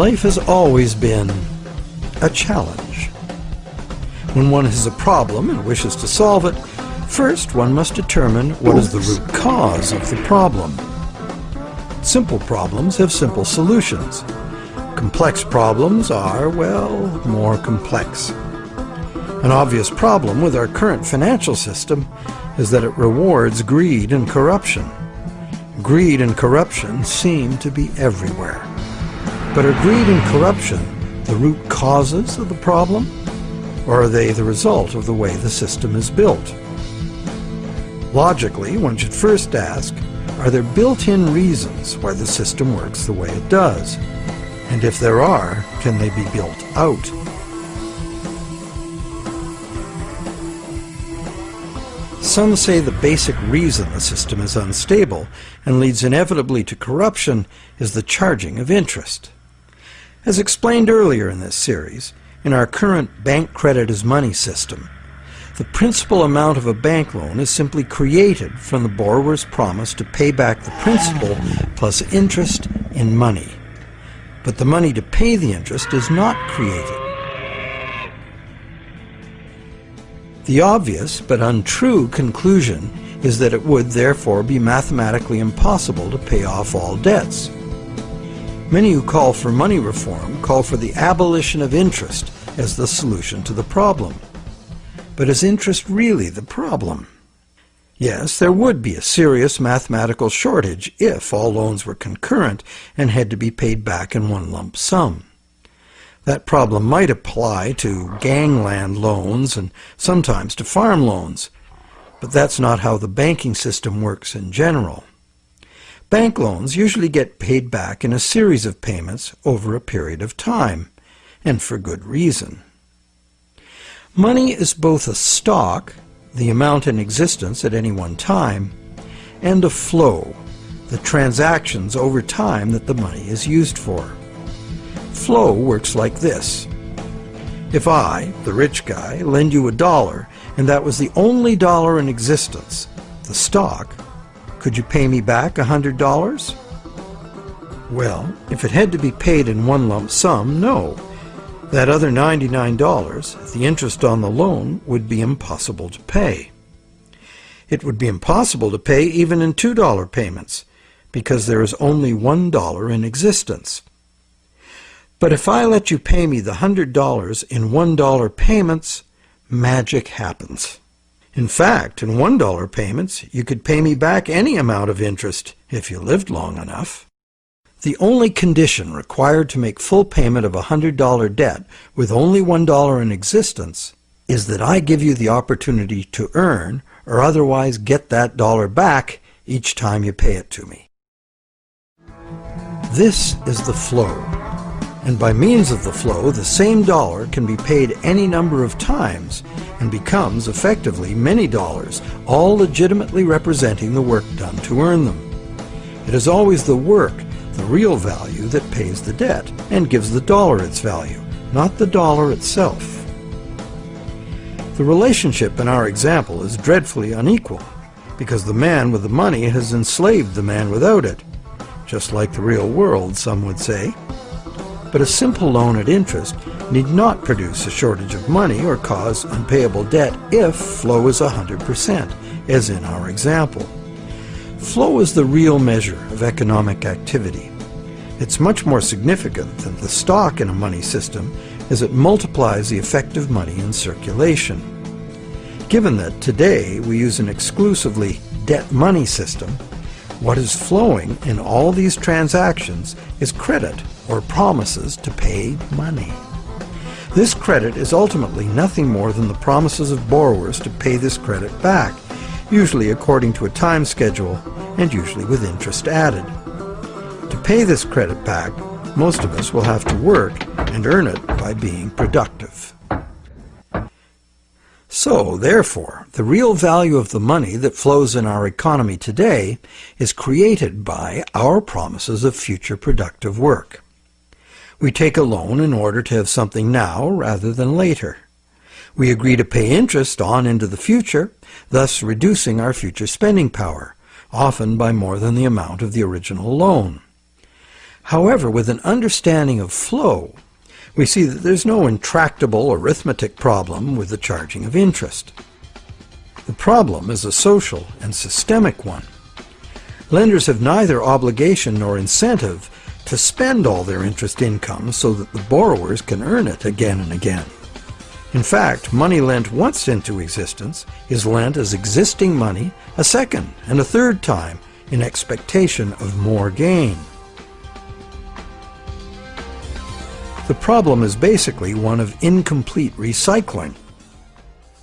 Life has always been a challenge. When one has a problem and wishes to solve it, first one must determine what is the root cause of the problem. Simple problems have simple solutions. Complex problems are, well, more complex. An obvious problem with our current financial system is that it rewards greed and corruption. Greed and corruption seem to be everywhere. But are greed and corruption the root causes of the problem, or are they the result of the way the system is built? Logically, one should first ask, are there built-in reasons why the system works the way it does? And if there are, can they be built out? Some say the basic reason the system is unstable and leads inevitably to corruption is the charging of interest. As explained earlier in this series, in our current bank credit as money system, the principal amount of a bank loan is simply created from the borrower's promise to pay back the principal plus interest in money. But the money to pay the interest is not created. The obvious but untrue conclusion is that it would therefore be mathematically impossible to pay off all debts. Many who call for money reform call for the abolition of interest as the solution to the problem. But is interest really the problem? Yes, there would be a serious mathematical shortage if all loans were concurrent and had to be paid back in one lump sum. That problem might apply to gangland loans and sometimes to farm loans, but that's not how the banking system works in general. Bank loans usually get paid back in a series of payments over a period of time, and for good reason. Money is both a stock, the amount in existence at any one time, and a flow, the transactions over time that the money is used for. Flow works like this. If I, the rich guy, lend you $1 and that was the only dollar in existence, the stock, could you pay me back $100? Well, if it had to be paid in one lump sum, no. That other $99, the interest on the loan, would be impossible to pay. It would be impossible to pay even in $2 payments, because there is only $1 in existence. But if I let you pay me the $100 in $1 payments, magic happens. In fact, in $1 payments, you could pay me back any amount of interest if you lived long enough. The only condition required to make full payment of a $100 debt with only $1 in existence is that I give you the opportunity to earn or otherwise get that dollar back each time you pay it to me. This is the flow. And by means of the flow, the same dollar can be paid any number of times and becomes effectively many dollars, all legitimately representing the work done to earn them. It is always the work, the real value, that pays the debt and gives the dollar its value, not the dollar itself. The relationship in our example is dreadfully unequal because the man with the money has enslaved the man without it, just like the real world, some would say. But a simple loan at interest need not produce a shortage of money or cause unpayable debt if flow is 100%, as in our example. Flow is the real measure of economic activity. It's much more significant than the stock in a money system, as it multiplies the effective money in circulation. Given that today we use an exclusively debt money system, what is flowing in all these transactions is credit or promises to pay money. This credit is ultimately nothing more than the promises of borrowers to pay this credit back, usually according to a time schedule and usually with interest added. To pay this credit back, most of us will have to work and earn it by being productive. So, therefore, the real value of the money that flows in our economy today is created by our promises of future productive work. We take a loan in order to have something now rather than later. We agree to pay interest on into the future, thus reducing our future spending power, often by more than the amount of the original loan. However, with an understanding of flow, we see that there's no intractable arithmetic problem with the charging of interest. The problem is a social and systemic one. Lenders have neither obligation nor incentive to spend all their interest income so that the borrowers can earn it again and again. In fact, money lent once into existence is lent as existing money a second and a third time in expectation of more gain. The problem is basically one of incomplete recycling,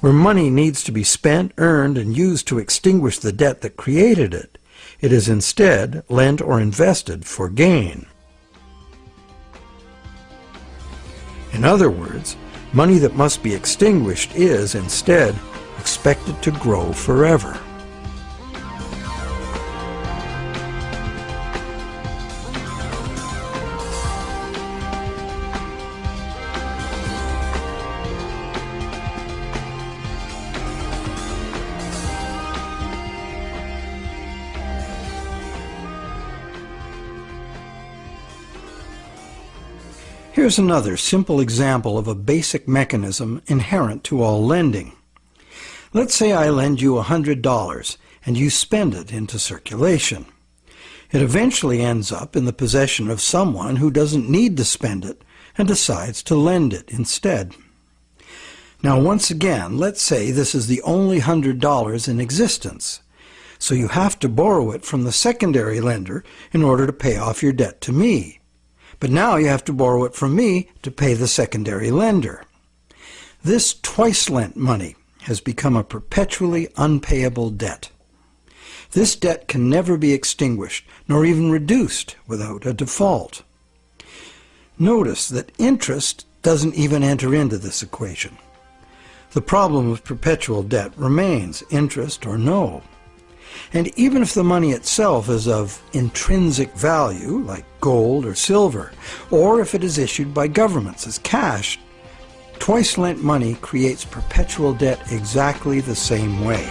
where money needs to be spent, earned, and used to extinguish the debt that created it. It is instead lent or invested for gain. In other words, money that must be extinguished is, instead, expected to grow forever. Here's another simple example of a basic mechanism inherent to all lending. Let's say I lend you $100 and you spend it into circulation. It eventually ends up in the possession of someone who doesn't need to spend it and decides to lend it instead. Now once again, let's say this is the only $100 in existence. So you have to borrow it from the secondary lender in order to pay off your debt to me. But now you have to borrow it from me to pay the secondary lender. This twice-lent money has become a perpetually unpayable debt. This debt can never be extinguished, nor even reduced without a default. Notice that interest doesn't even enter into this equation. The problem of perpetual debt remains, interest or no. And even if the money itself is of intrinsic value, like gold or silver, or if it is issued by governments as cash, twice-lent money creates perpetual debt exactly the same way.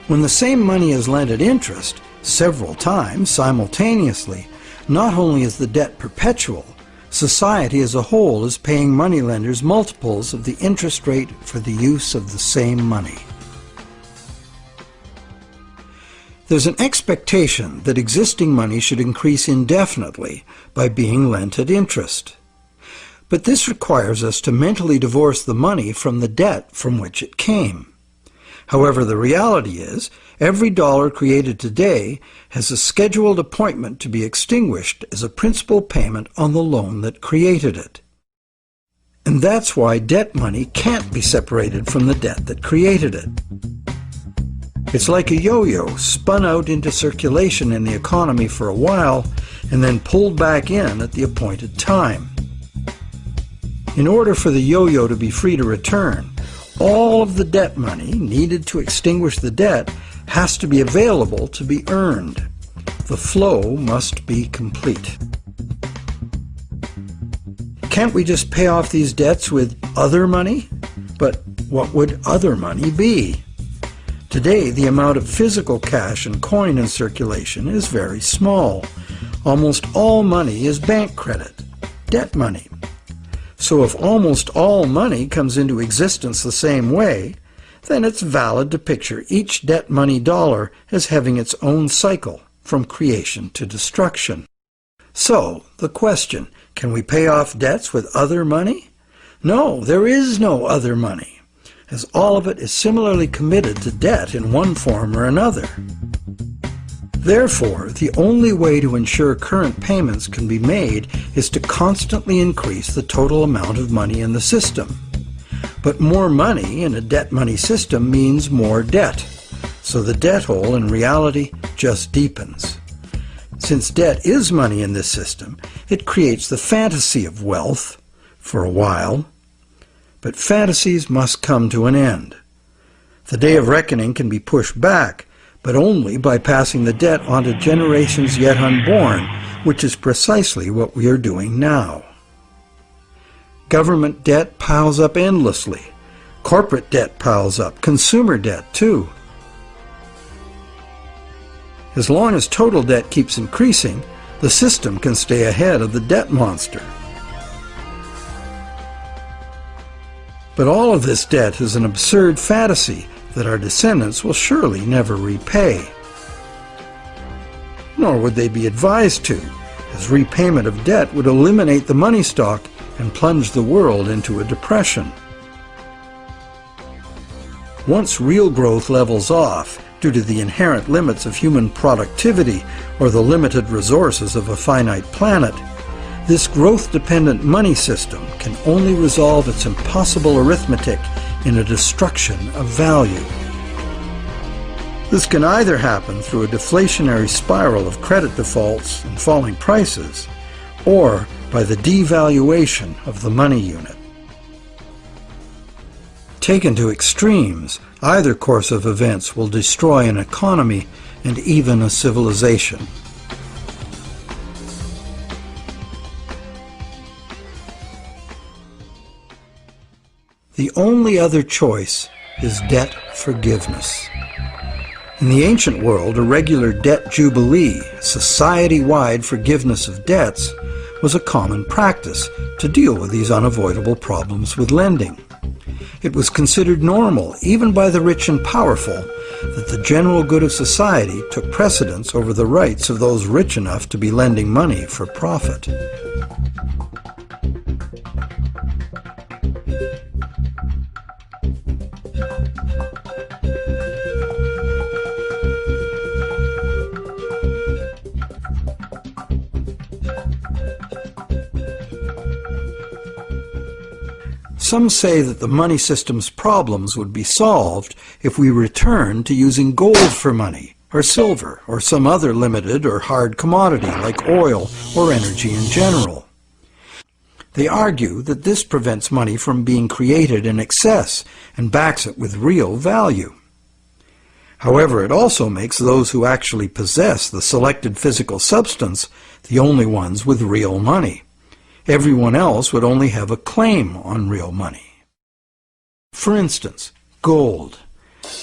When the same money is lent at interest, several times simultaneously, not only is the debt perpetual, society as a whole is paying moneylenders multiples of the interest rate for the use of the same money. There's an expectation that existing money should increase indefinitely by being lent at interest. But this requires us to mentally divorce the money from the debt from which it came. However, the reality is, every dollar created today has a scheduled appointment to be extinguished as a principal payment on the loan that created it. And that's why debt money can't be separated from the debt that created it. It's like a yo-yo spun out into circulation in the economy for a while and then pulled back in at the appointed time. In order for the yo-yo to be free to return, all of the debt money needed to extinguish the debt has to be available to be earned. The flow must be complete. Can't we just pay off these debts with other money? But what would other money be? Today, the amount of physical cash and coin in circulation is very small. Almost all money is bank credit, debt money. So if almost all money comes into existence the same way, then it's valid to picture each debt money dollar as having its own cycle from creation to destruction. So, the question, can we pay off debts with other money? No, there is no other money, as all of it is similarly committed to debt in one form or another. Therefore, the only way to ensure current payments can be made is to constantly increase the total amount of money in the system. But more money in a debt money system means more debt, so the debt hole in reality just deepens. Since debt is money in this system, it creates the fantasy of wealth for a while, but fantasies must come to an end. The day of reckoning can be pushed back, but only by passing the debt on to generations yet unborn, which is precisely what we are doing now. Government debt piles up endlessly. Corporate debt piles up. Consumer debt, too. As long as total debt keeps increasing, the system can stay ahead of the debt monster. But all of this debt is an absurd fantasy that our descendants will surely never repay. Nor would they be advised to, as repayment of debt would eliminate the money stock and plunge the world into a depression. Once real growth levels off due to the inherent limits of human productivity or the limited resources of a finite planet, this growth-dependent money system can only resolve its impossible arithmetic in a destruction of value. This can either happen through a deflationary spiral of credit defaults and falling prices, or by the devaluation of the money unit. Taken to extremes, either course of events will destroy an economy and even a civilization. The only other choice is debt forgiveness. In the ancient world, a regular debt jubilee, society-wide forgiveness of debts, was a common practice to deal with these unavoidable problems with lending. It was considered normal, even by the rich and powerful, that the general good of society took precedence over the rights of those rich enough to be lending money for profit. Some say that the money system's problems would be solved if we returned to using gold for money, or silver, or some other limited or hard commodity like oil or energy in general. They argue that this prevents money from being created in excess and backs it with real value. However, it also makes those who actually possess the selected physical substance the only ones with real money. Everyone else would only have a claim on real money. For instance, gold.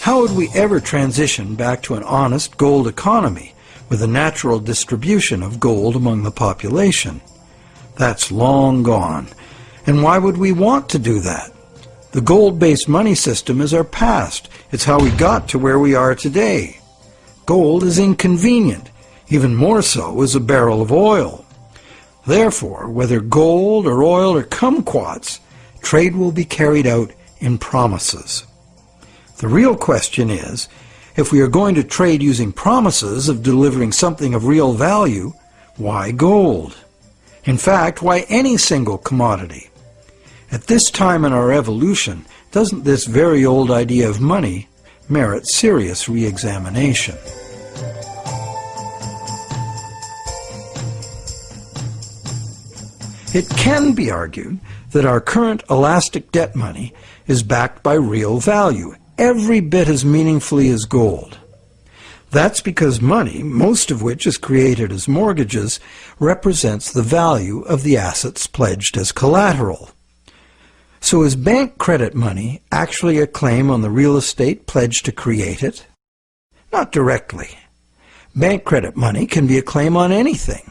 How would we ever transition back to an honest gold economy with a natural distribution of gold among the population? That's long gone. And why would we want to do that? The gold-based money system is our past. It's how we got to where we are today. Gold is inconvenient. Even more so is a barrel of oil. Therefore, whether gold or oil or kumquats, trade will be carried out in promises. The real question is, if we are going to trade using promises of delivering something of real value, why gold? In fact, why any single commodity? At this time in our evolution, doesn't this very old idea of money merit serious re-examination? It can be argued that our current elastic debt money is backed by real value, every bit as meaningfully as gold. That's because money, most of which is created as mortgages, represents the value of the assets pledged as collateral. So is bank credit money actually a claim on the real estate pledged to create it? Not directly. Bank credit money can be a claim on anything.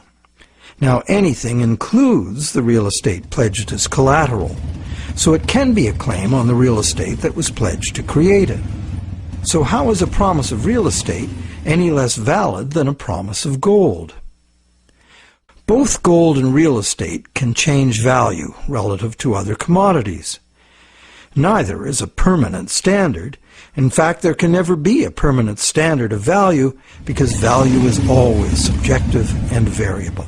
Now, anything includes the real estate pledged as collateral, so it can be a claim on the real estate that was pledged to create it. So how is a promise of real estate any less valid than a promise of gold? Both gold and real estate can change value relative to other commodities. Neither is a permanent standard. In fact, there can never be a permanent standard of value because value is always subjective and variable.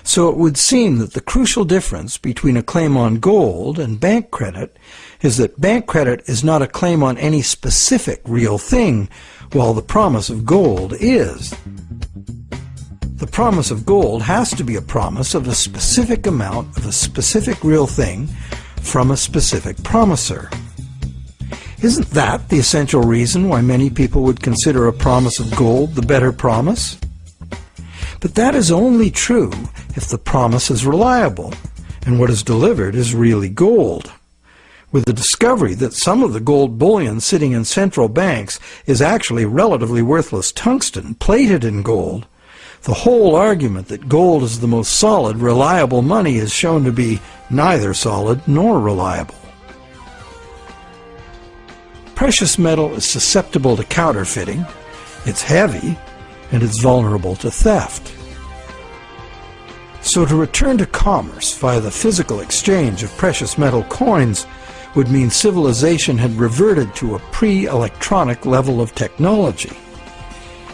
So it would seem that the crucial difference between a claim on gold and bank credit is that bank credit is not a claim on any specific real thing, while the promise of gold is. The promise of gold has to be a promise of a specific amount of a specific real thing from a specific promiser. Isn't that the essential reason why many people would consider a promise of gold the better promise? But that is only true if the promise is reliable and what is delivered is really gold. with the discovery that some of the gold bullion sitting in central banks is actually relatively worthless tungsten plated in gold, the whole argument that gold is the most solid, reliable money is shown to be neither solid nor reliable. Precious metal is susceptible to counterfeiting, it's heavy, and it's vulnerable to theft. So to return to commerce via the physical exchange of precious metal coins would mean civilization had reverted to a pre-electronic level of technology.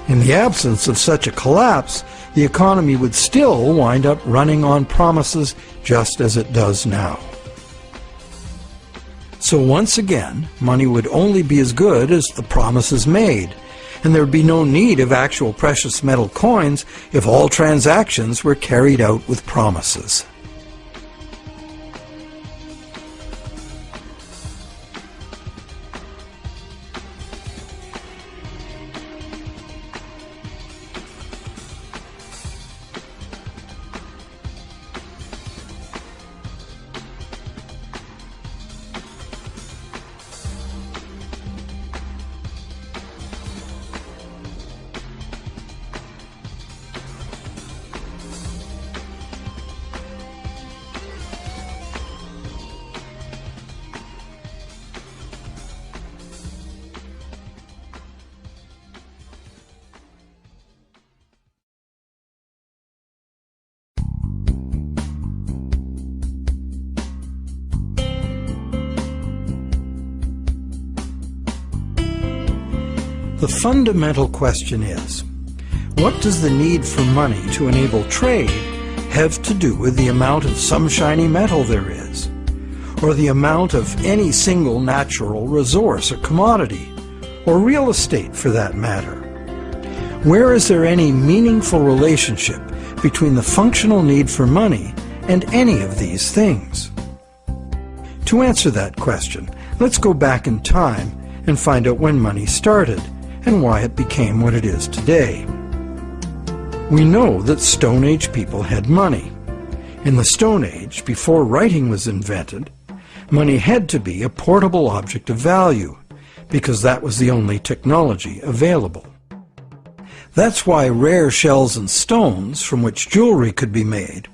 In the absence of such a collapse, the economy would still wind up running on promises just as it does now. So once again, money would only be as good as the promises made, and there would be no need of actual precious metal coins if all transactions were carried out with promises. The fundamental question is, what does the need for money to enable trade have to do with the amount of some shiny metal there is, or the amount of any single natural resource or commodity, or real estate for that matter? Where is there any meaningful relationship between the functional need for money and any of these things? To answer that question, let's go back in time and find out when money started and why it became what it is today. We know that Stone Age people had money. In the Stone Age, before writing was invented, money had to be a portable object of value, because that was the only technology available. That's why rare shells and stones, from which jewelry could be made,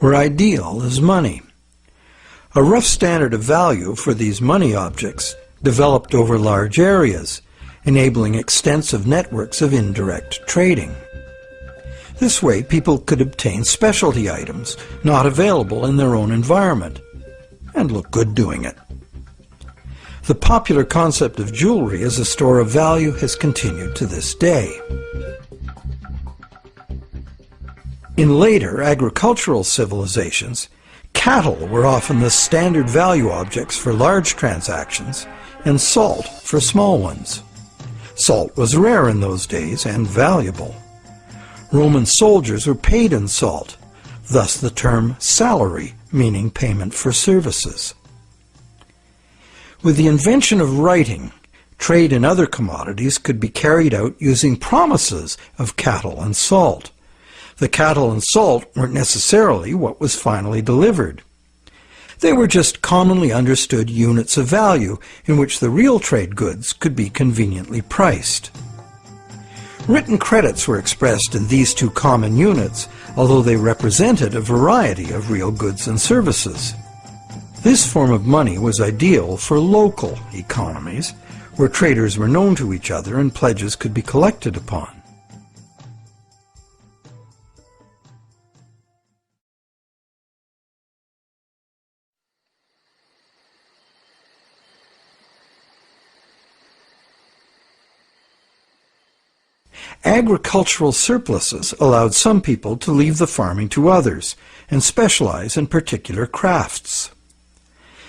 were ideal as money. A rough standard of value for these money objects developed over large areas, enabling extensive networks of indirect trading. This way, people could obtain specialty items not available in their own environment, and look good doing it. The popular concept of jewelry as a store of value has continued to this day. In later agricultural civilizations, cattle were often the standard value objects for large transactions, and salt for small ones. Salt was rare in those days and valuable. Roman soldiers were paid in salt, thus the term salary, meaning payment for services. With the invention of writing, trade in other commodities could be carried out using promises of cattle and salt. The cattle and salt weren't necessarily what was finally delivered. They were just commonly understood units of value in which the real trade goods could be conveniently priced. Written credits were expressed in these two common units, although they represented a variety of real goods and services. This form of money was ideal for local economies, where traders were known to each other and pledges could be collected upon. Agricultural surpluses allowed some people to leave the farming to others and specialize in particular crafts.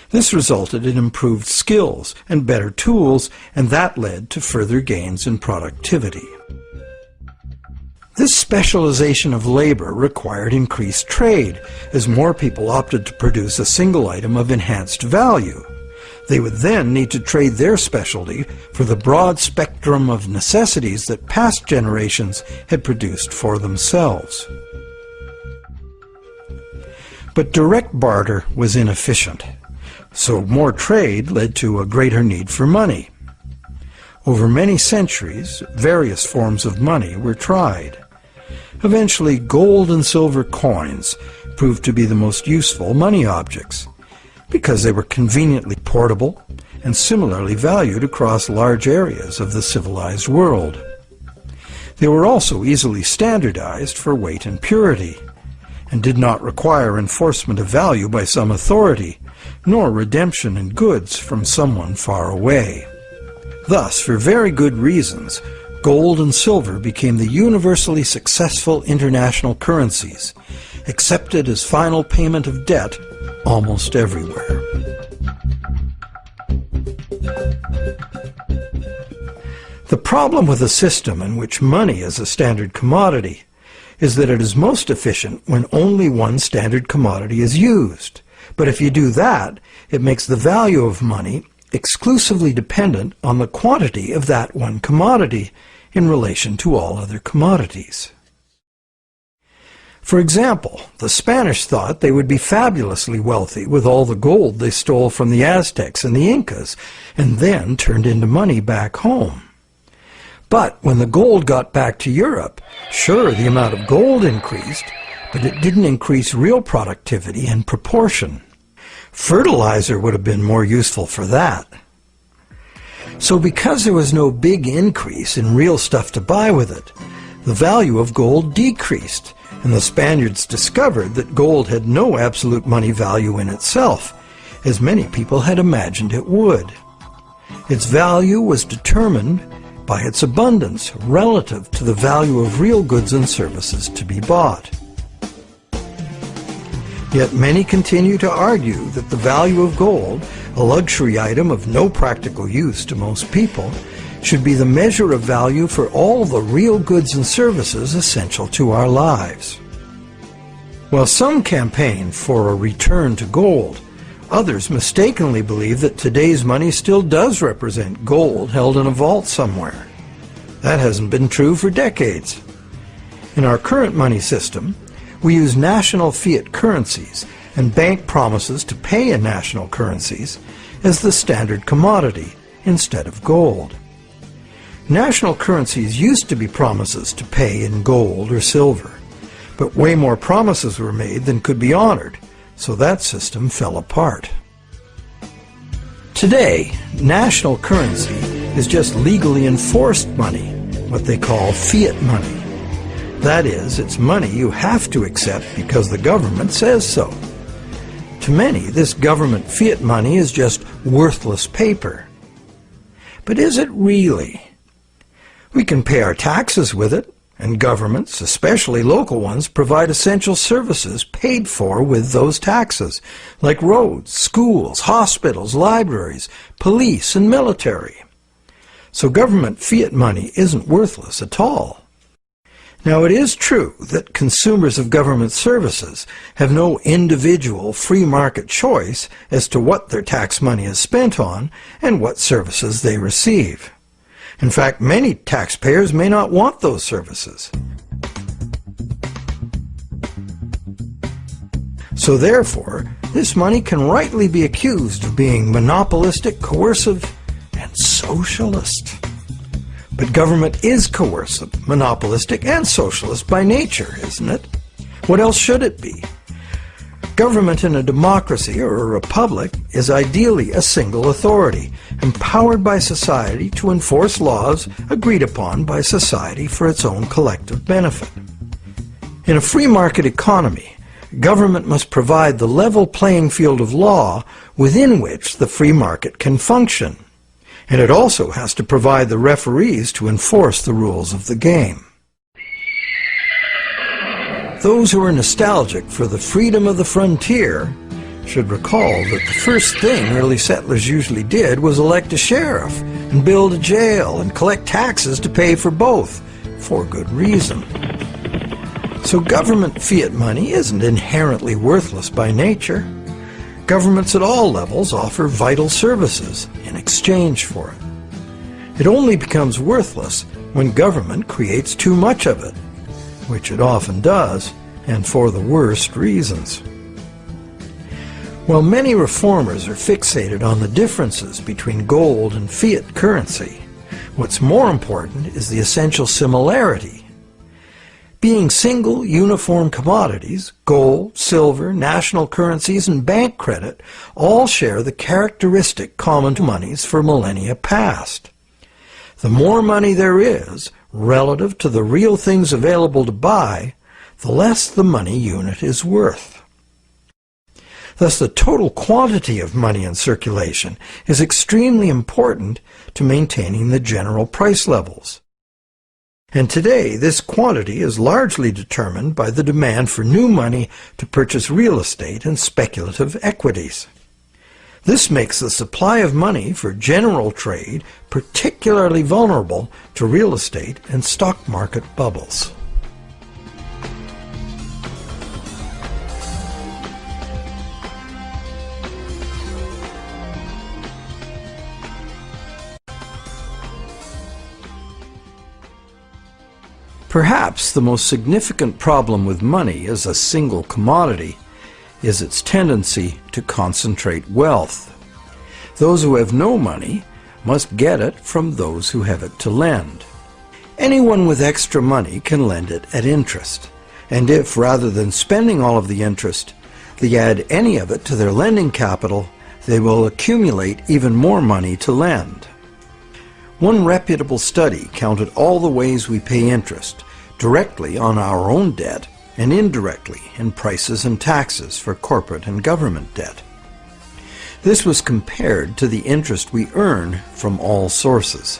This resulted in improved skills and better tools, and that led to further gains in productivity. This specialization of labor required increased trade, as more people opted to produce a single item of enhanced value. They would then need to trade their specialty for the broad spectrum of necessities that past generations had produced for themselves. But direct barter was inefficient. So more trade led to a greater need for money. Over many centuries, various forms of money were tried. Eventually, gold and silver coins proved to be the most useful money objects, because they were conveniently portable and similarly valued across large areas of the civilized world. They were also easily standardized for weight and purity, and did not require enforcement of value by some authority, nor redemption in goods from someone far away. Thus, for very good reasons, gold and silver became the universally successful international currencies, accepted as final payment of debt almost everywhere. The problem with a system in which money is a standard commodity is that it is most efficient when only one standard commodity is used. But if you do that, it makes the value of money exclusively dependent on the quantity of that one commodity in relation to all other commodities. For example, the Spanish thought they would be fabulously wealthy with all the gold they stole from the Aztecs and the Incas, and then turned into money back home. But when the gold got back to Europe, sure, the amount of gold increased, but it didn't increase real productivity in proportion. Fertilizer would have been more useful for that. So because there was no big increase in real stuff to buy with it, the value of gold decreased, and the Spaniards discovered that gold had no absolute money value in itself, as many people had imagined it would. Its value was determined by its abundance relative to the value of real goods and services to be bought. Yet many continue to argue that the value of gold, a luxury item of no practical use to most people, should be the measure of value for all the real goods and services essential to our lives. While some campaign for a return to gold, others mistakenly believe that today's money still does represent gold held in a vault somewhere. That hasn't been true for decades. In our current money system, we use national fiat currencies and bank promises to pay in national currencies as the standard commodity instead of gold. National currencies used to be promises to pay in gold or silver, but way more promises were made than could be honored, so that system fell apart. Today, national currency is just legally enforced money, what they call fiat money. That is, it's money you have to accept because the government says so. To many, this government fiat money is just worthless paper. But is it really? We can pay our taxes with it, and governments, especially local ones, provide essential services paid for with those taxes, like roads, schools, hospitals, libraries, police, and military. So government fiat money isn't worthless at all. Now, it is true that consumers of government services have no individual free market choice as to what their tax money is spent on and what services they receive. In fact, many taxpayers may not want those services. So therefore, this money can rightly be accused of being monopolistic, coercive, and socialist. But government is coercive, monopolistic, and socialist by nature, isn't it? What else should it be? Government in a democracy or a republic is ideally a single authority, empowered by society to enforce laws agreed upon by society for its own collective benefit. In a free market economy, government must provide the level playing field of law within which the free market can function. And it also has to provide the referees to enforce the rules of the game. Those who are nostalgic for the freedom of the frontier should recall that the first thing early settlers usually did was elect a sheriff and build a jail and collect taxes to pay for both, for good reason. So government fiat money isn't inherently worthless by nature. Governments at all levels offer vital services in exchange for it. It only becomes worthless when government creates too much of it, which it often does, and for the worst reasons. While many reformers are fixated on the differences between gold and fiat currency, what's more important is the essential similarity. Being single, uniform commodities, gold, silver, national currencies, and bank credit all share the characteristic common to monies for millennia past. The more money there is, relative to the real things available to buy, the less the money unit is worth. Thus, the total quantity of money in circulation is extremely important to maintaining the general price levels. And today, this quantity is largely determined by the demand for new money to purchase real estate and speculative equities. This makes the supply of money for general trade particularly vulnerable to real estate and stock market bubbles. Perhaps the most significant problem with money as a single commodity is its tendency to concentrate wealth. Those who have no money must get it from those who have it to lend. Anyone with extra money can lend it at interest, and if, rather than spending all of the interest, they add any of it to their lending capital, they will accumulate even more money to lend. One reputable study counted all the ways we pay interest, directly on our own debt and indirectly in prices and taxes for corporate and government debt. This was compared to the interest we earn from all sources.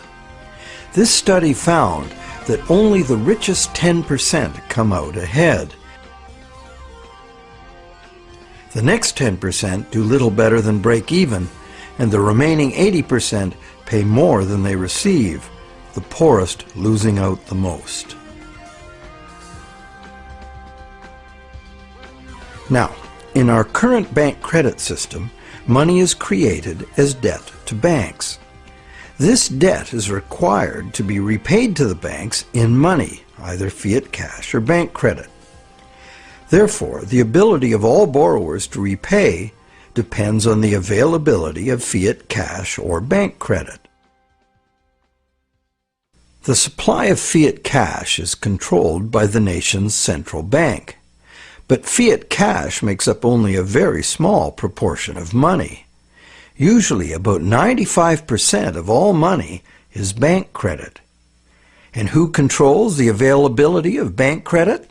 This study found that only the richest 10% come out ahead. The next 10% do little better than break even, and the remaining 80% pay more than they receive, the poorest losing out the most. Now, in our current bank credit system, money is created as debt to banks. This debt is required to be repaid to the banks in money, either fiat cash or bank credit. Therefore, the ability of all borrowers to repay depends on the availability of fiat cash or bank credit. The supply of fiat cash is controlled by the nation's central bank, but fiat cash makes up only a very small proportion of money. Usually about 95% of all money is bank credit. And who controls the availability of bank credit?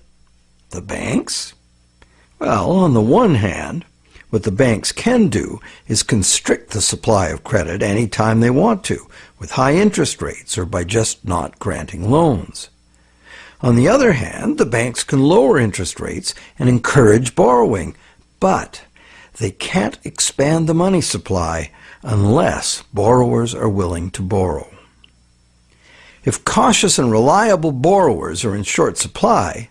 The banks? Well, on the one hand, what the banks can do is constrict the supply of credit any time they want to, with high interest rates or by just not granting loans. On the other hand, the banks can lower interest rates and encourage borrowing, but they can't expand the money supply unless borrowers are willing to borrow. If cautious and reliable borrowers are in short supply,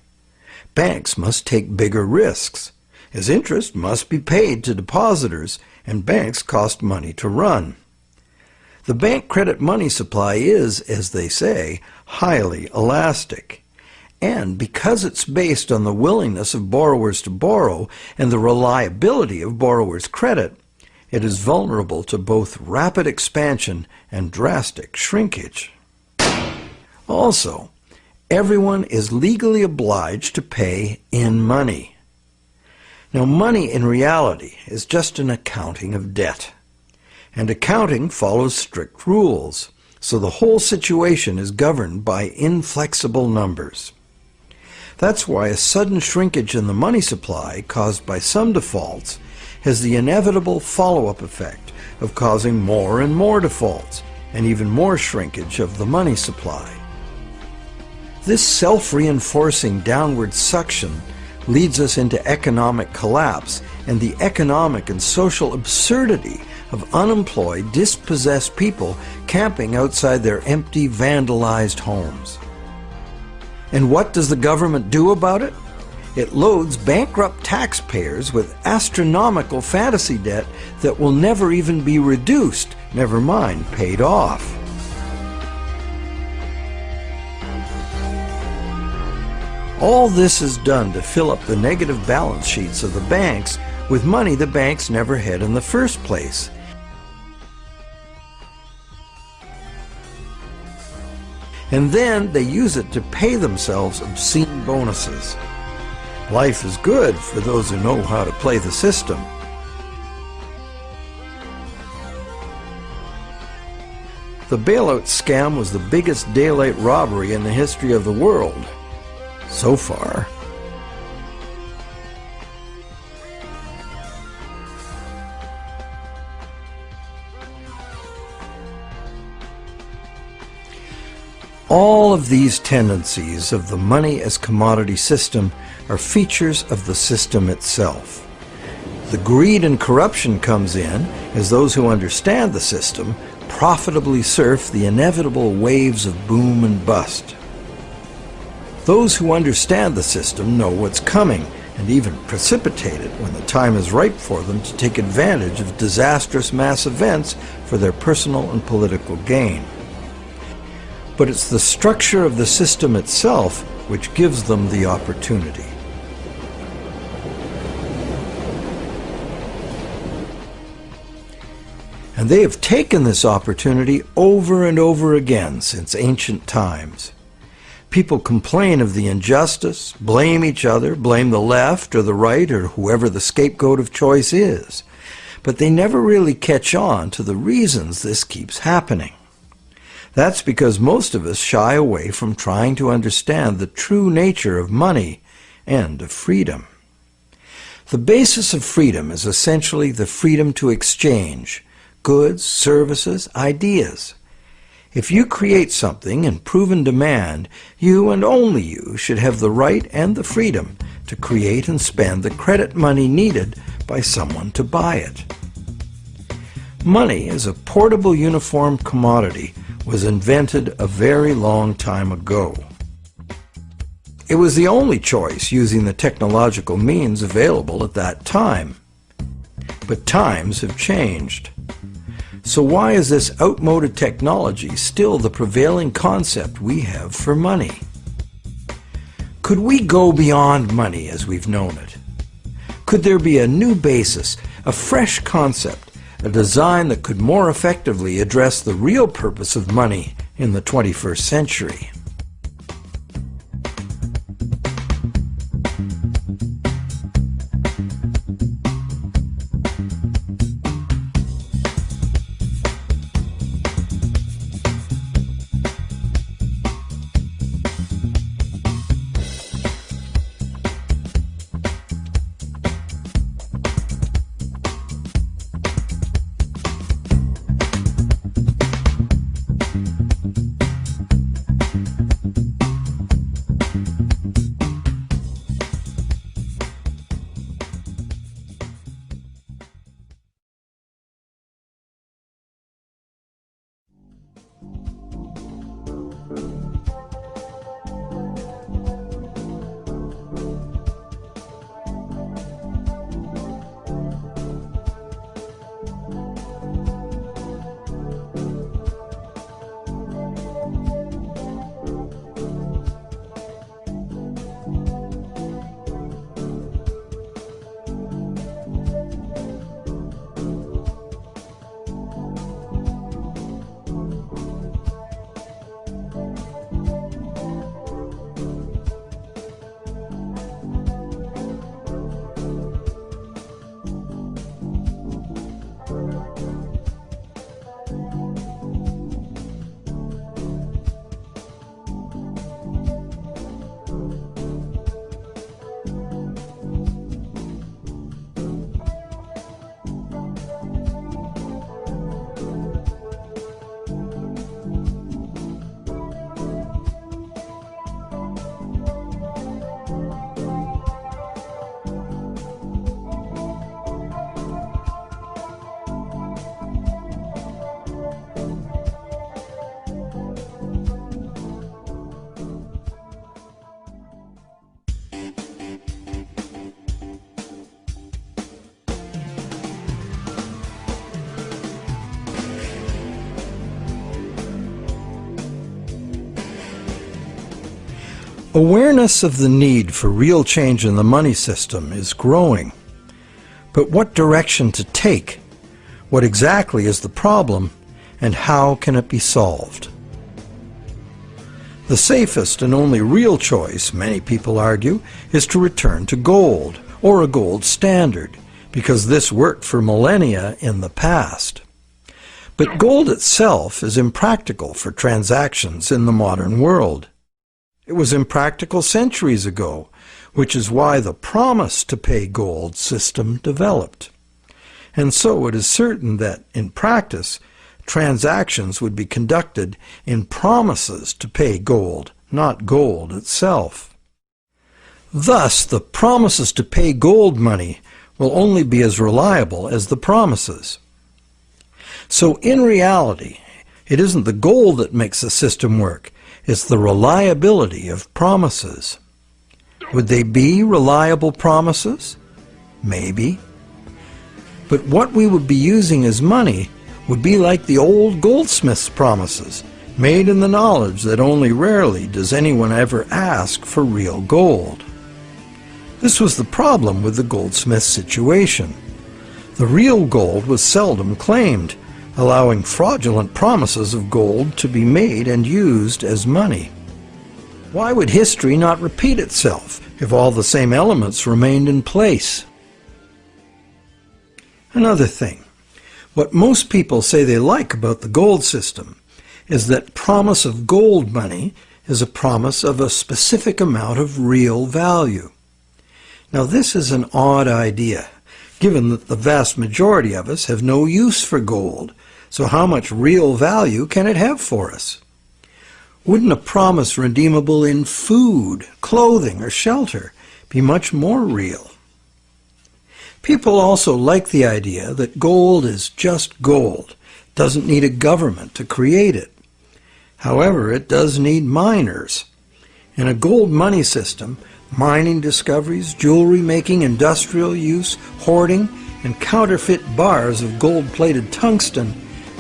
banks must take bigger risks, as interest must be paid to depositors and banks cost money to run. The bank credit money supply is, as they say, highly elastic. And because it's based on the willingness of borrowers to borrow and the reliability of borrowers' credit, it is vulnerable to both rapid expansion and drastic shrinkage. Also, everyone is legally obliged to pay in money. Now, money in reality is just an accounting of debt, and accounting follows strict rules, so the whole situation is governed by inflexible numbers. That's why a sudden shrinkage in the money supply caused by some defaults has the inevitable follow-up effect of causing more and more defaults and even more shrinkage of the money supply. This self-reinforcing downward suction leads us into economic collapse and the economic and social absurdity of unemployed, dispossessed people camping outside their empty, vandalized homes. And what does the government do about it? It loads bankrupt taxpayers with astronomical fantasy debt that will never even be reduced, never mind paid off. All this is done to fill up the negative balance sheets of the banks with money the banks never had in the first place. And then they use it to pay themselves obscene bonuses. Life is good for those who know how to play the system. The bailout scam was the biggest daylight robbery in the history of the world. So far. All of these tendencies of the money as commodity system are features of the system itself. The greed and corruption comes in as those who understand the system profitably surf the inevitable waves of boom and bust. Those who understand the system know what's coming and even precipitate it when the time is ripe for them to take advantage of disastrous mass events for their personal and political gain. But it's the structure of the system itself which gives them the opportunity. And they have taken this opportunity over and over again since ancient times. People complain of the injustice, blame each other, blame the left or the right or whoever the scapegoat of choice is. But they never really catch on to the reasons this keeps happening. That's because most of us shy away from trying to understand the true nature of money and of freedom. The basis of freedom is essentially the freedom to exchange goods, services, ideas. If you create something in proven demand, you and only you should have the right and the freedom to create and spend the credit money needed by someone to buy it. Money as a portable uniform commodity was invented a very long time ago. It was the only choice using the technological means available at that time. But times have changed. So why is this outmoded technology still the prevailing concept we have for money? Could we go beyond money as we've known it? Could there be a new basis, a fresh concept, a design that could more effectively address the real purpose of money in the 21st century? Awareness of the need for real change in the money system is growing. But what direction to take? What exactly is the problem, and how can it be solved? The safest and only real choice, many people argue, is to return to gold, or a gold standard, because this worked for millennia in the past. But gold itself is impractical for transactions in the modern world. It was impractical centuries ago, which is why the promise to pay gold system developed. And so it is certain that, in practice, transactions would be conducted in promises to pay gold, not gold itself. Thus, the promises to pay gold money will only be as reliable as the promises. So in reality, it isn't the gold that makes the system work, it's the reliability of promises. Would they be reliable promises? Maybe. But what we would be using as money would be like the old goldsmith's promises, made in the knowledge that only rarely does anyone ever ask for real gold. This was the problem with the goldsmith situation. The real gold was seldom claimed, allowing fraudulent promises of gold to be made and used as money. Why would history not repeat itself if all the same elements remained in place? Another thing, what most people say they like about the gold system is that promise of gold money is a promise of a specific amount of real value. Now this is an odd idea, given that the vast majority of us have no use for gold, so how much real value can it have for us? Wouldn't a promise redeemable in food, clothing, or shelter be much more real? People also like the idea that gold is just gold, doesn't need a government to create it. However, it does need miners. In a gold money system, mining discoveries, jewelry making, industrial use, hoarding, and counterfeit bars of gold-plated tungsten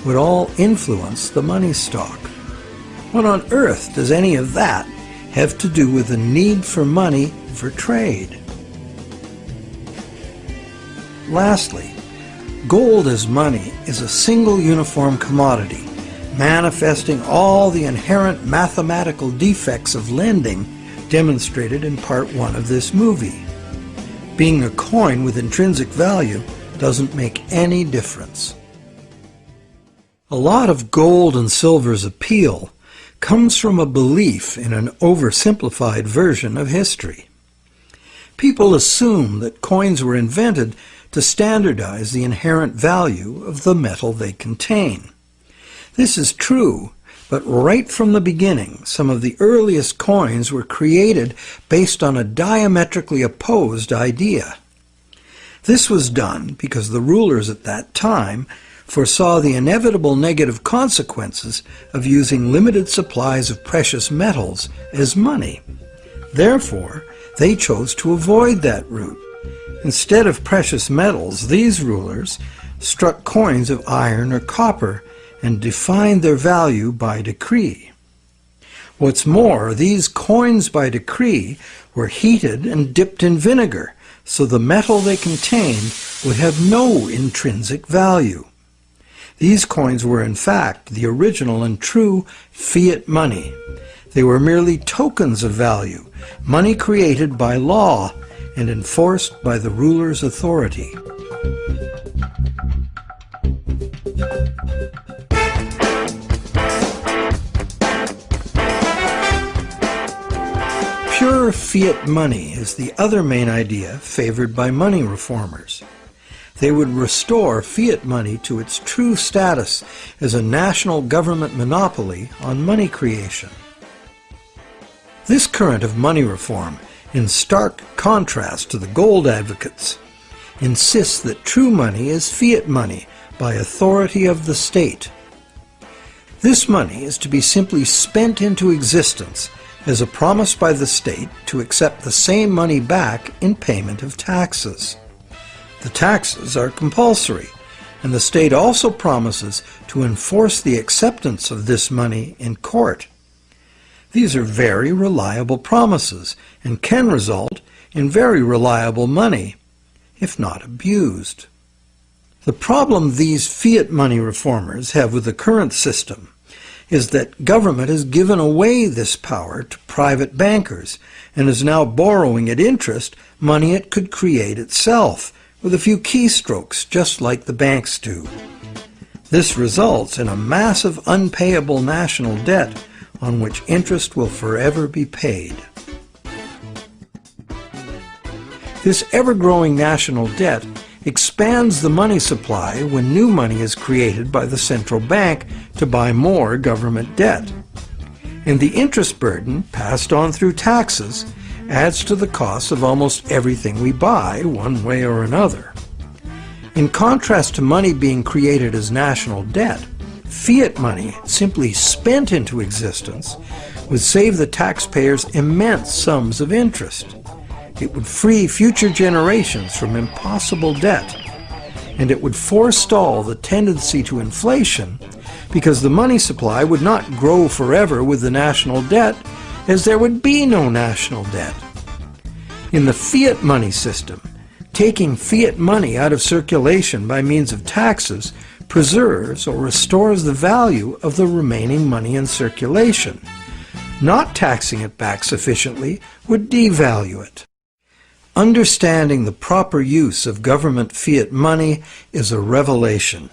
would all influence the money stock. What on earth does any of that have to do with the need for money for trade? Lastly, gold as money is a single uniform commodity, manifesting all the inherent mathematical defects of lending demonstrated in part 1 of this movie. Being a coin with intrinsic value doesn't make any difference. A lot of gold and silver's appeal comes from a belief in an oversimplified version of history. People assume that coins were invented to standardize the inherent value of the metal they contain. This is true, but right from the beginning, some of the earliest coins were created based on a diametrically opposed idea. This was done because the rulers at that time foresaw the inevitable negative consequences of using limited supplies of precious metals as money. Therefore, they chose to avoid that route. Instead of precious metals, these rulers struck coins of iron or copper and defined their value by decree. What's more, these coins by decree were heated and dipped in vinegar, so the metal they contained would have no intrinsic value. These coins were in fact the original and true fiat money. They were merely tokens of value, money created by law and enforced by the ruler's authority. Pure fiat money is the other main idea favored by money reformers. They would restore fiat money to its true status as a national government monopoly on money creation. This current of money reform, in stark contrast to the gold advocates, insists that true money is fiat money by authority of the state. This money is to be simply spent into existence as a promise by the state to accept the same money back in payment of taxes. The taxes are compulsory, and the state also promises to enforce the acceptance of this money in court. These are very reliable promises and can result in very reliable money. if not abused. The problem these fiat money reformers have with the current system is that government has given away this power to private bankers and is now borrowing at interest money it could create itself with a few keystrokes, just like the banks do. This results in a massive unpayable national debt on which interest will forever be paid. This ever-growing national debt expands the money supply when new money is created by the central bank to buy more government debt. And the interest burden, passed on through taxes, adds to the cost of almost everything we buy, one way or another. In contrast to money being created as national debt, fiat money, simply spent into existence, would save the taxpayers immense sums of interest. It would free future generations from impossible debt, and it would forestall the tendency to inflation because the money supply would not grow forever with the national debt, as there would be no national debt. In the fiat money system, taking fiat money out of circulation by means of taxes preserves or restores the value of the remaining money in circulation. Not taxing it back sufficiently would devalue it. Understanding the proper use of government fiat money is a revelation.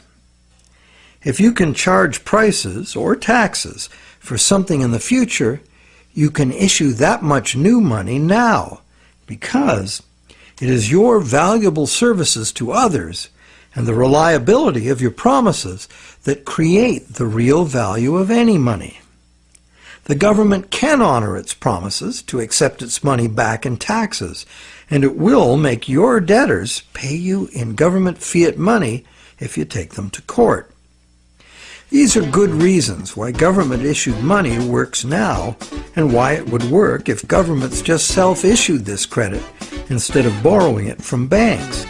If you can charge prices or taxes for something in the future, you can issue that much new money now, because it is your valuable services to others and the reliability of your promises that create the real value of any money. The government can honor its promises to accept its money back in taxes, and it will make your debtors pay you in government fiat money if you take them to court. These are good reasons why government-issued money works now, and why it would work if governments just self-issued this credit instead of borrowing it from banks.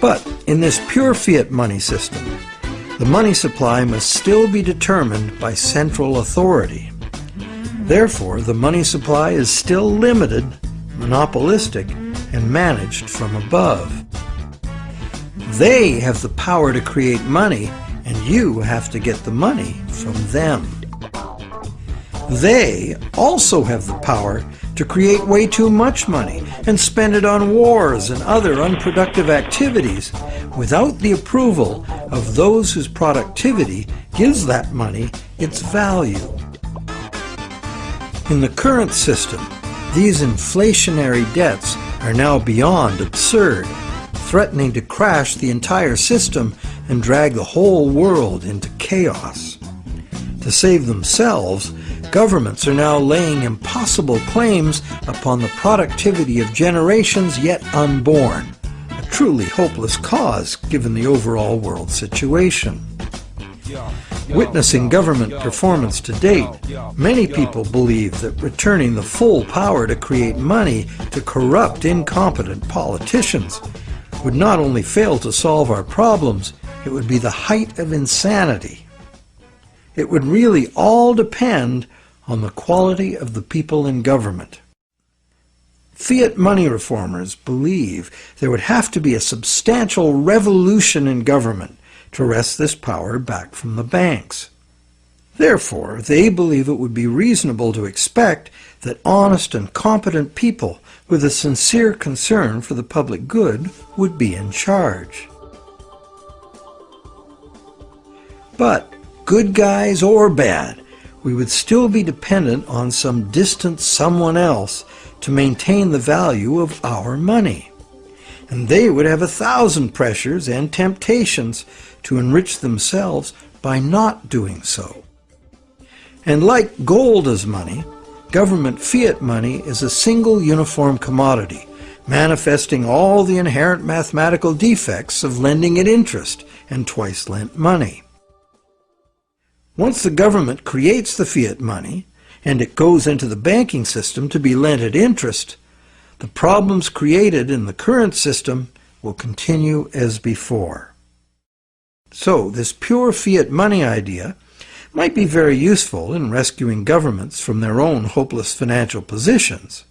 But in this pure fiat money system, the money supply must still be determined by central authority. Therefore, the money supply is still limited, monopolistic, and managed from above. They have the power to create money, and you have to get the money from them. They also have the power to create way too much money and spend it on wars and other unproductive activities without the approval of those whose productivity gives that money its value. In the current system, these inflationary debts are now beyond absurd, threatening to crash the entire system and drag the whole world into chaos. To save themselves, governments are now laying impossible claims upon the productivity of generations yet unborn, a truly hopeless cause given the overall world situation. Witnessing government performance to date, many people believe that returning the full power to create money to corrupt, incompetent politicians would not only fail to solve our problems, it would be the height of insanity. It would really all depend on the quality of the people in government. Fiat money reformers believe there would have to be a substantial revolution in government to wrest this power back from the banks. Therefore, they believe it would be reasonable to expect that honest and competent people with a sincere concern for the public good would be in charge. But, good guys or bad, we would still be dependent on some distant someone else to maintain the value of our money. And they would have 1,000 pressures and temptations to enrich themselves by not doing so. And like gold as money, government fiat money is a single uniform commodity, manifesting all the inherent mathematical defects of lending at interest and twice lent money. Once the government creates the fiat money, and it goes into the banking system to be lent at interest, the problems created in the current system will continue as before. So, this pure fiat money idea might be very useful in rescuing governments from their own hopeless financial positions,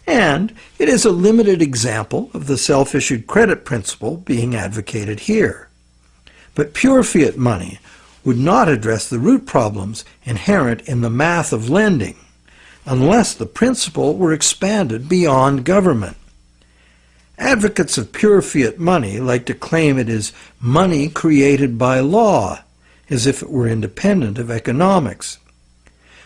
and it is a limited example of the self-issued credit principle being advocated here. But pure fiat money would not address the root problems inherent in the math of lending, unless the principle were expanded beyond government. Advocates of pure fiat money like to claim it is money created by law, as if it were independent of economics.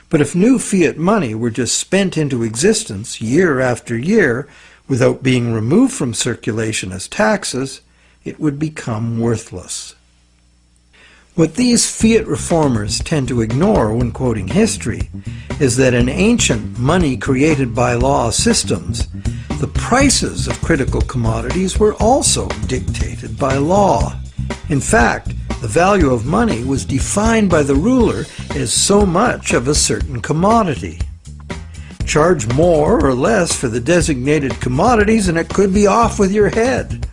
But if new fiat money were just spent into existence year after year without being removed from circulation as taxes, it would become worthless. What these fiat reformers tend to ignore when quoting history is that in ancient money created by law systems, the prices of critical commodities were also dictated by law. In fact, the value of money was defined by the ruler as so much of a certain commodity. Charge more or less for the designated commodities and it could be off with your head.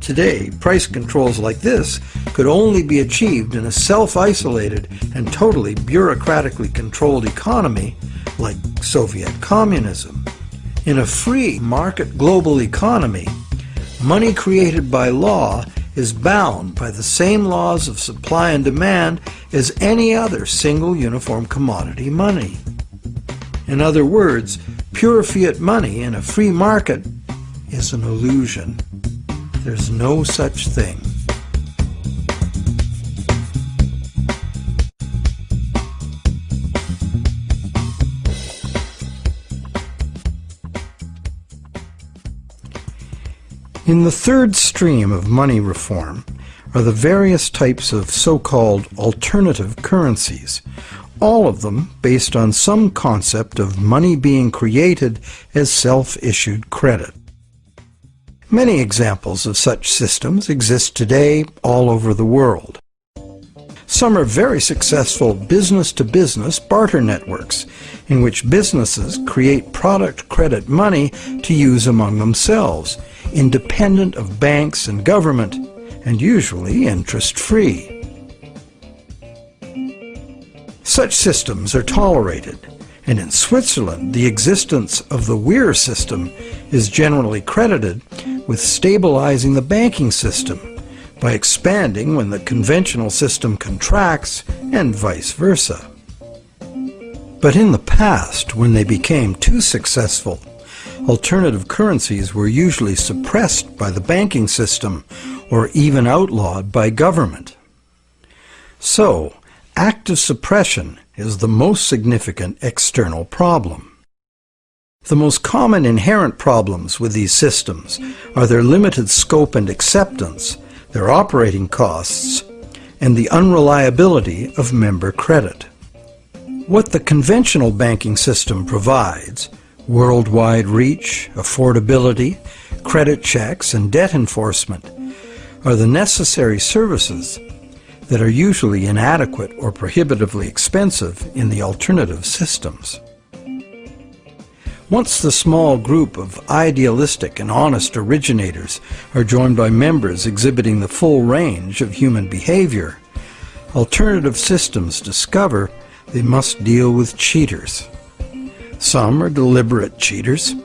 Today, price controls like this could only be achieved in a self-isolated and totally bureaucratically controlled economy like Soviet communism. In a free market global economy, money created by law is bound by the same laws of supply and demand as any other single uniform commodity money. In other words, pure fiat money in a free market is an illusion. There's no such thing. In the third stream of money reform are the various types of so-called alternative currencies, all of them based on some concept of money being created as self-issued credit. Many examples of such systems exist today all over the world. Some are very successful business-to-business barter networks, in which businesses create product credit money to use among themselves, independent of banks and government, and usually interest-free. Such systems are tolerated, and in Switzerland the existence of the Weir system is generally credited with stabilizing the banking system by expanding when the conventional system contracts and vice versa. But in the past, when they became too successful, alternative currencies were usually suppressed by the banking system or even outlawed by government. So, active suppression is the most significant external problem. The most common inherent problems with these systems are their limited scope and acceptance, their operating costs, and the unreliability of member credit. What the conventional banking system provides, worldwide reach, affordability, credit checks, and debt enforcement, are the necessary services that are usually inadequate or prohibitively expensive in the alternative systems. Once the small group of idealistic and honest originators are joined by members exhibiting the full range of human behavior, alternative systems discover they must deal with cheaters. Some are deliberate cheaters,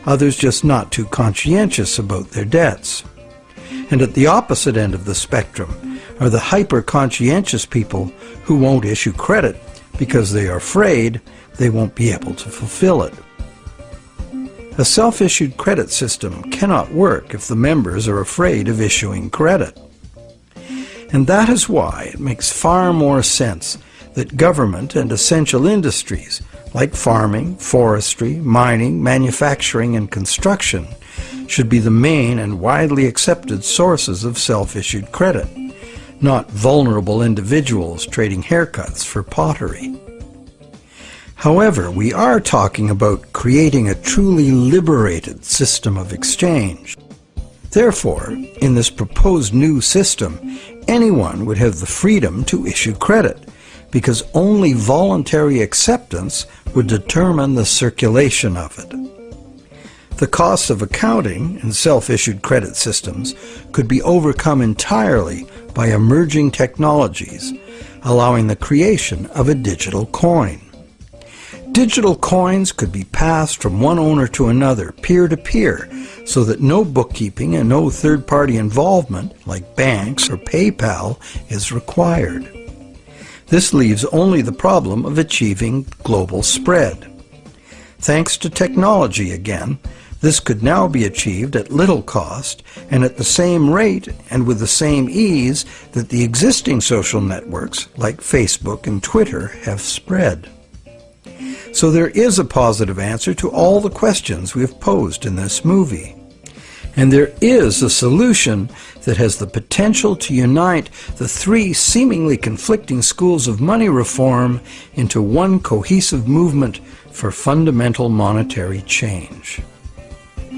others just not too conscientious about their debts. And at the opposite end of the spectrum are the hyper-conscientious people who won't issue credit because they are afraid they won't be able to fulfill it. A self-issued credit system cannot work if the members are afraid of issuing credit. And that is why it makes far more sense that government and essential industries like farming, forestry, mining, manufacturing, and construction should be the main and widely accepted sources of self-issued credit, not vulnerable individuals trading haircuts for pottery. However, we are talking about creating a truly liberated system of exchange. Therefore, in this proposed new system, anyone would have the freedom to issue credit, because only voluntary acceptance would determine the circulation of it. The costs of accounting in self-issued credit systems could be overcome entirely by emerging technologies, allowing the creation of a digital coin. Digital coins could be passed from one owner to another, peer-to-peer, so that no bookkeeping and no third-party involvement, like banks or PayPal, is required. This leaves only the problem of achieving global spread. Thanks to technology again, this could now be achieved at little cost and at the same rate and with the same ease that the existing social networks like Facebook and Twitter have spread. So there is a positive answer to all the questions we have posed in this movie. And there is a solution that has the potential to unite the three seemingly conflicting schools of money reform into one cohesive movement for fundamental monetary change.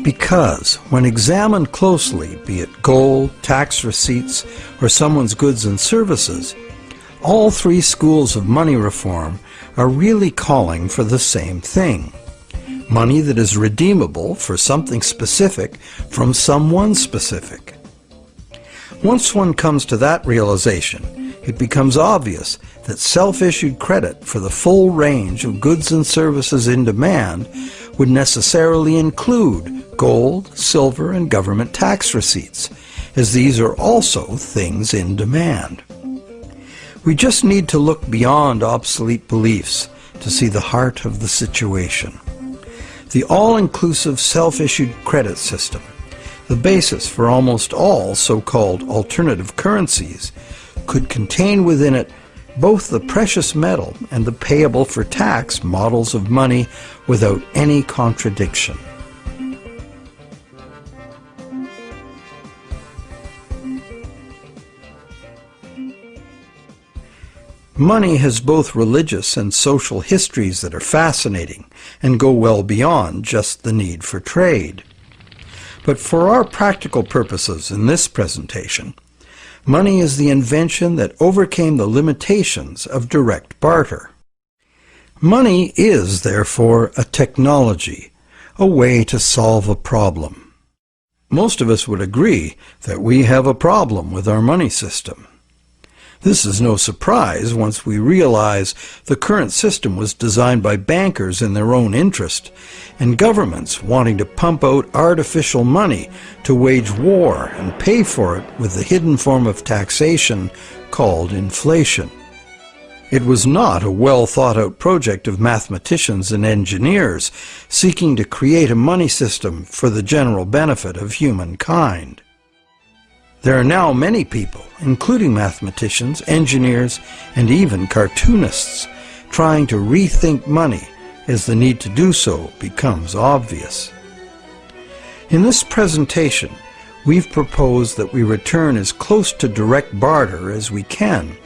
Because, when examined closely, be it gold, tax receipts, or someone's goods and services, all three schools of money reform are really calling for the same thing. Money that is redeemable for something specific from someone specific. Once one comes to that realization, it becomes obvious that self-issued credit for the full range of goods and services in demand would necessarily include gold, silver, and government tax receipts, as these are also things in demand. We just need to look beyond obsolete beliefs to see the heart of the situation. The all-inclusive self-issued credit system, the basis for almost all so-called alternative currencies, could contain within it both the precious metal and the payable for tax models of money without any contradiction. Money has both religious and social histories that are fascinating and go well beyond just the need for trade. But for our practical purposes in this presentation, money is the invention that overcame the limitations of direct barter. Money is, therefore, a technology, a way to solve a problem. Most of us would agree that we have a problem with our money system. This is no surprise once we realize the current system was designed by bankers in their own interest, and governments wanting to pump out artificial money to wage war and pay for it with the hidden form of taxation called inflation. It was not a well-thought-out project of mathematicians and engineers seeking to create a money system for the general benefit of humankind. There are now many people, including mathematicians, engineers, and even cartoonists, trying to rethink money as the need to do so becomes obvious. In this presentation, we've proposed that we return as close to direct barter as we can,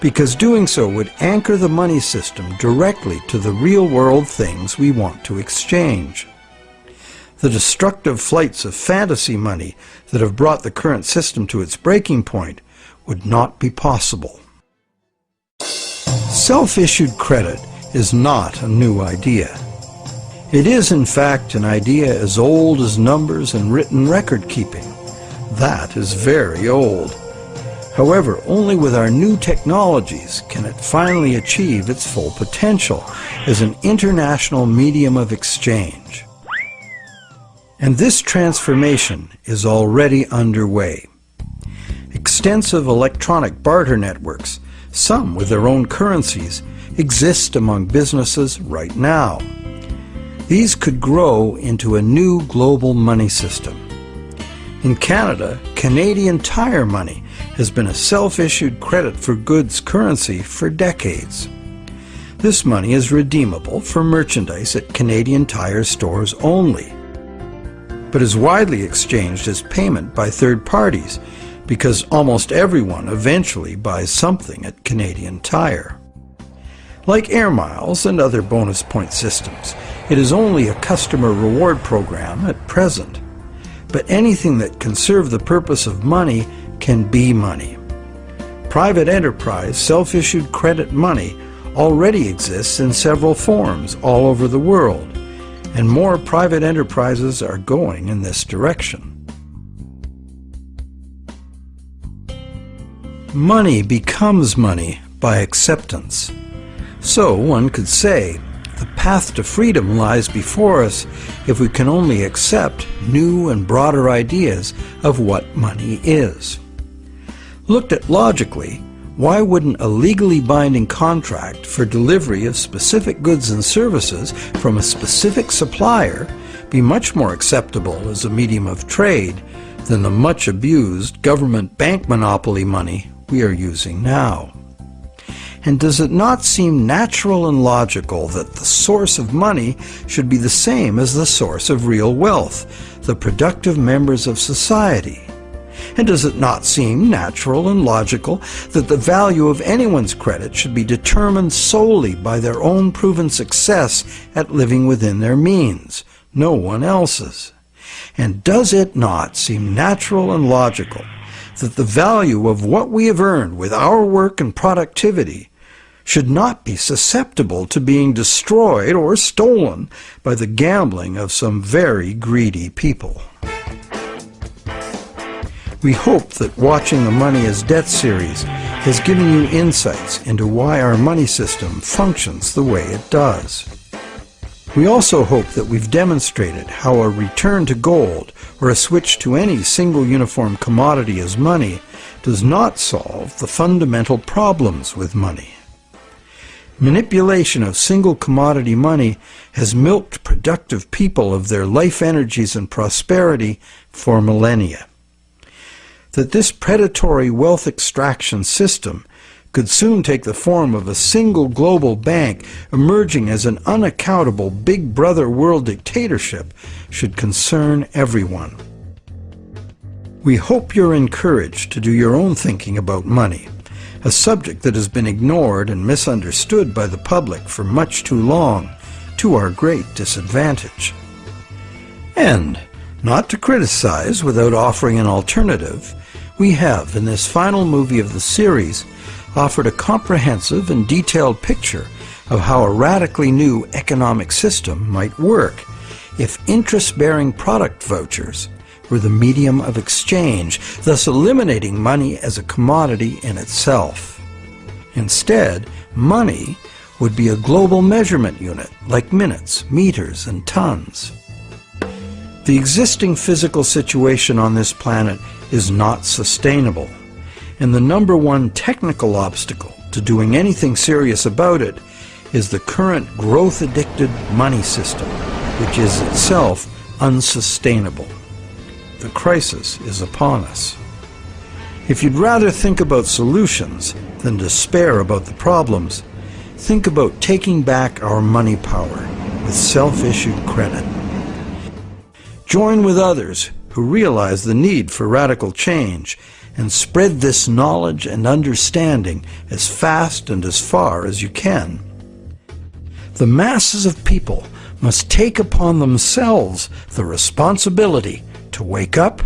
because doing so would anchor the money system directly to the real-world things we want to exchange. The destructive flights of fantasy money that have brought the current system to its breaking point would not be possible. Self-issued credit is not a new idea. It is, in fact, an idea as old as numbers and written record-keeping. That is very old. However, only with our new technologies can it finally achieve its full potential as an international medium of exchange. And this transformation is already underway. Extensive electronic barter networks, some with their own currencies, exist among businesses right now. These could grow into a new global money system. In Canada, Canadian Tire money has been a self-issued credit for goods currency for decades. This money is redeemable for merchandise at Canadian Tire stores only, but is widely exchanged as payment by third parties because almost everyone eventually buys something at Canadian Tire. Like air miles and other bonus point systems, it is only a customer reward program at present. But anything that can serve the purpose of money can be money. Private enterprise self-issued credit money already exists in several forms all over the world, and more private enterprises are going in this direction. Money becomes money by acceptance. So one could say The path to freedom lies before us if we can only accept new and broader ideas of what money is. Looked at logically, why wouldn't a legally binding contract for delivery of specific goods and services from a specific supplier be much more acceptable as a medium of trade than the much abused government bank monopoly money we are using now? And does it not seem natural and logical that the source of money should be the same as the source of real wealth, the productive members of society? And does it not seem natural and logical that the value of anyone's credit should be determined solely by their own proven success at living within their means, no one else's? And does it not seem natural and logical that the value of what we have earned with our work and productivity should not be susceptible to being destroyed or stolen by the gambling of some very greedy people? We hope that watching the Money as Debt series has given you insights into why our money system functions the way it does. We also hope that we've demonstrated how a return to gold or a switch to any single uniform commodity as money does not solve the fundamental problems with money. Manipulation of single commodity money has milked productive people of their life energies and prosperity for millennia. That this predatory wealth extraction system could soon take the form of a single global bank emerging as an unaccountable big brother world dictatorship should concern everyone. We hope you're encouraged to do your own thinking about money, a subject that has been ignored and misunderstood by the public for much too long, to our great disadvantage. And, not to criticize without offering an alternative, we have, in this final movie of the series, offered a comprehensive and detailed picture of how a radically new economic system might work if interest-bearing product vouchers were the medium of exchange, thus eliminating money as a commodity in itself. Instead, money would be a global measurement unit like minutes, meters, and tons. The existing physical situation on this planet is not sustainable, and the number one technical obstacle to doing anything serious about it is the current growth-addicted money system, which is itself unsustainable. The crisis is upon us. If you'd rather think about solutions than despair about the problems, think about taking back our money power with self-issued credit. Join with others who realize the need for radical change and spread this knowledge and understanding as fast and as far as you can. The masses of people must take upon themselves the responsibility to wake up,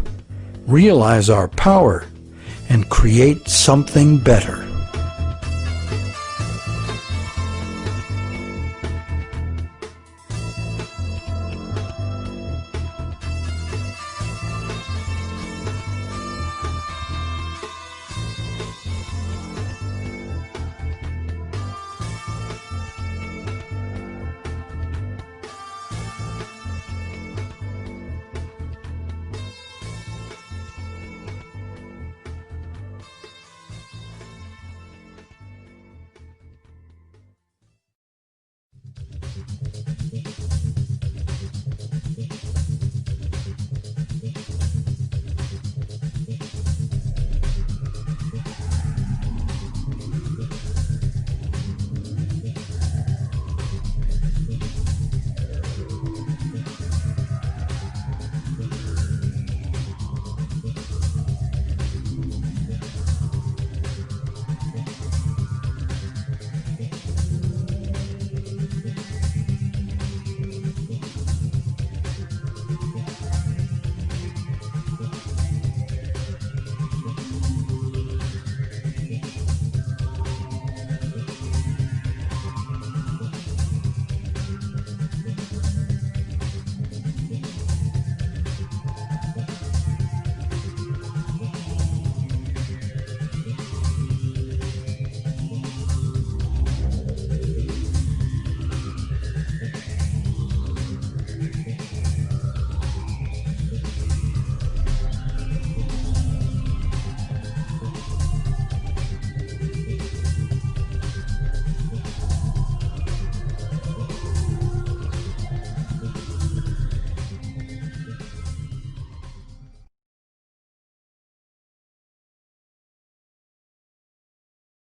realize our power, and create something better.